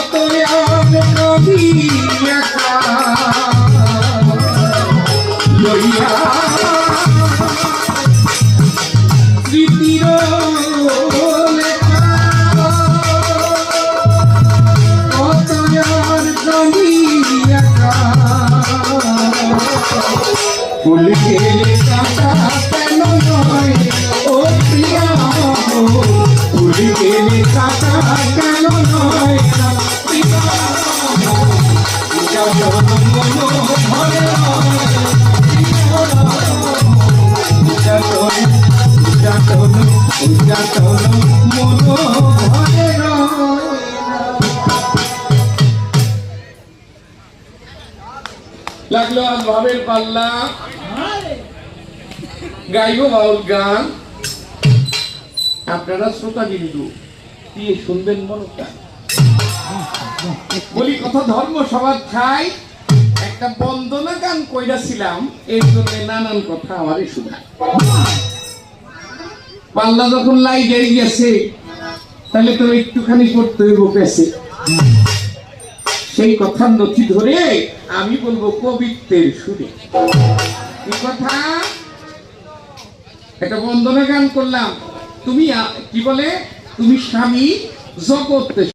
কত কবি একা লইয়া স্মৃতির লেখা কত কবি একা ফুল গেলে কাটা কেন নয় ও প্রিয়া ফুল গেলে কাটা কেন নয় প্রিয়া লাগলো আজ ভাবের পাল্লা গাইব বাউল গান আপনারা শ্রোতা বিন্দু দিয়ে শুনবেন মনটা বলি কথা ধর্ম সবার খাই একটা বন্দনা গান কইরাছিলাম এর জন্য নানান কথা আমারই শোনা পাল্লা যখন লাই যাই গেছে তাহলে তো একটুখানি করতে হইব পেছে সেই কথা নথি ধরে আমি বলবো কবিত্বের সুরে কি কথা একটা বন্দনা গান করলাম তুমি কি বলে তুমি স্বামী জগৎ